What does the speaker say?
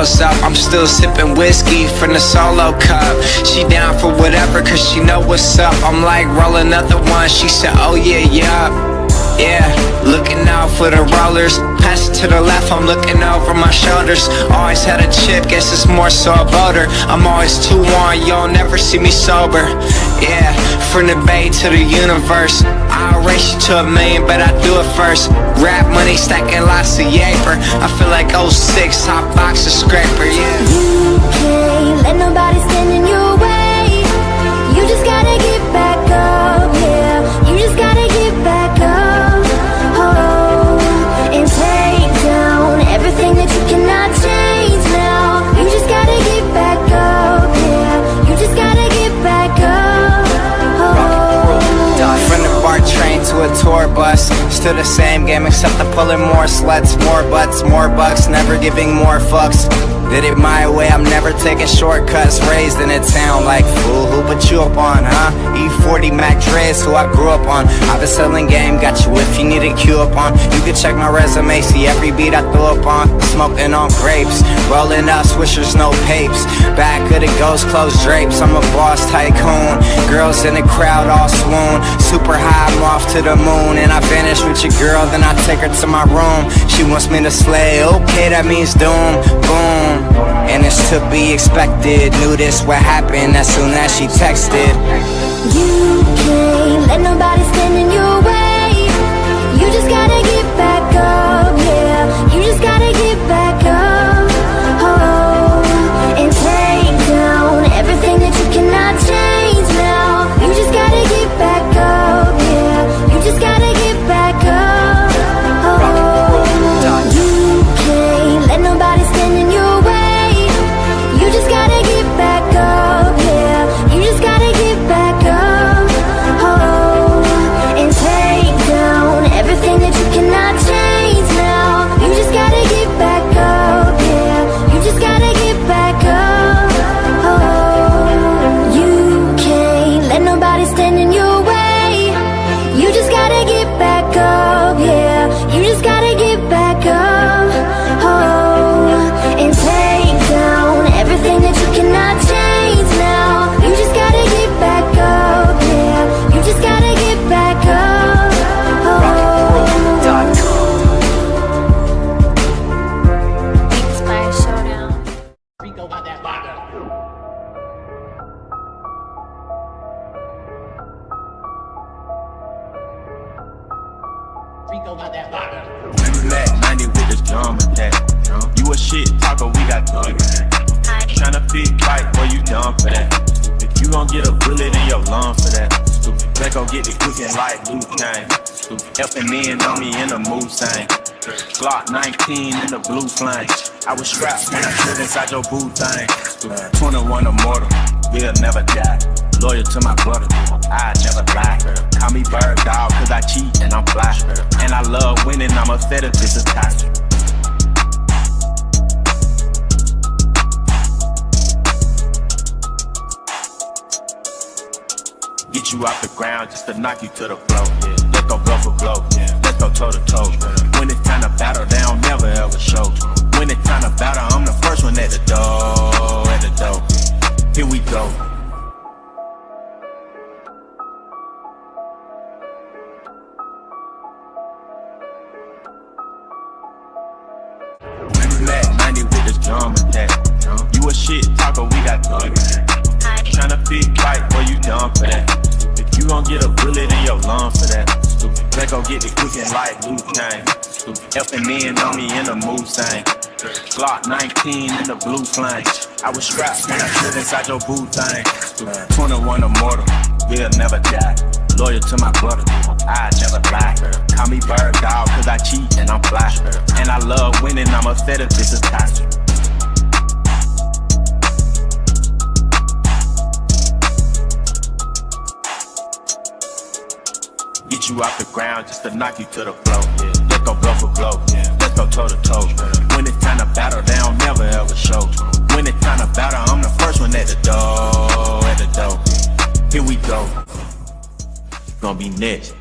windows up, I'm still sipping whiskey from the solo cup. She down for whatever, cause she know what's up. I'm like, roll another one, she said, oh yeah, yeah, looking out for the rollers. Pass it to the left, I'm looking over my shoulders. Always had a chip, guess it's more so a voter. I'm always 2-1, you'll never see me sober. Yeah, from the bay to the universe, I'll race you to a million, but I do it first. Rap money, stacking lots of yaper. I feel like 06, hot box of scraper, yeah. You can't let nobody stand in your way. You just gotta get back up, yeah. You just gotta get back up, oh, and take down everything that you cannot change now. You just gotta get back up, yeah. You just gotta get back up, oh. From the BART train to a tour bus, still the same game except I'm pulling more sluts, more butts, more bucks, never giving more fucks. Did it my way, I'm never taking shortcuts. Raised in a town like, fool, who put you up on, huh? E40 Mac Dre's who I grew up on. I've been selling game, got you if you need a cue up on. You can check my resume, see every beat I threw up on. Smoking on grapes, rolling up swishers, no papes. Back of the ghost closed drapes, I'm a boss tycoon. Girls in the crowd all swoon. Super high, I'm off to the moon. And I vanish with your girl, then I take her to my room. She wants me to slay, okay, that means doom, boom. And it's to be expected. Knew this would happen as soon as she texted. You can't let nobody stand in your way. You just gotta get back up, yeah. You just gotta get back up, oh, and take down everything that you cannot change now. You just gotta get back up, yeah. You just gotta get back up, oh. You can't let nobody stand in your way. You just gotta get back up, yeah. You just gotta get back up, oh, and take down everything that you cannot change now. You just gotta get back up, yeah. You just gotta get back up, oh. You can't let nobody stand in your way. You just gotta get back up, yeah. You just gotta get back up, oh, and take down everything that you cannot change now. You just gotta get back up, yeah. You just gotta get back up, oh. Inspire Showdown. Rico got that vodka. Rico got that vodka. Black 90 with this drum attack. You a shit talker, we got guns. Tryna fit right, boy, you dumb for that. If you gon' get a bullet in your lung for that. They gon' get the cooking like Luke Kang. Helping men on me in the move thing. Glock 19 in the blue flame. I was strapped when I stood inside your boot thing. 21 immortal, we'll never die. Loyal to my brother, I never lie. Call me bird dog, cause I cheat and I'm fly. And I love winning, I'm a fetish attached. Get you off the ground just to knock you to the floor. Yeah. Let's go blow for blow. Yeah. Let's go toe to toe. When it's time to battle, they don't never ever show. When it's time to battle, I'm the first one at the door. At the door. Here we go. Black 90 with this drum attack. You a shit talker, we got guns. Tryna fit right, boy, you dumb for that. If you gon' get a bullet in your lung for that. They gon' get the cooking like Luke Kang. Helping men on me in the move thing. Glock 19 in the blue flame. I was strapped when I stood inside your boot thing. 21 immortal, we'll never die. Loyal to my brother, I never lie. Call me bird dog, cause I cheat and I'm fly. And I love winning, I'm a fetish attached. Get you off the ground just to knock you to the floor. Yeah. Let's go blow for blow. Yeah. Let's go toe to toe. When it's time to battle, they don't never ever show. When it's time to battle, I'm the first one at the door. At the door. Here we go. Gonna be next.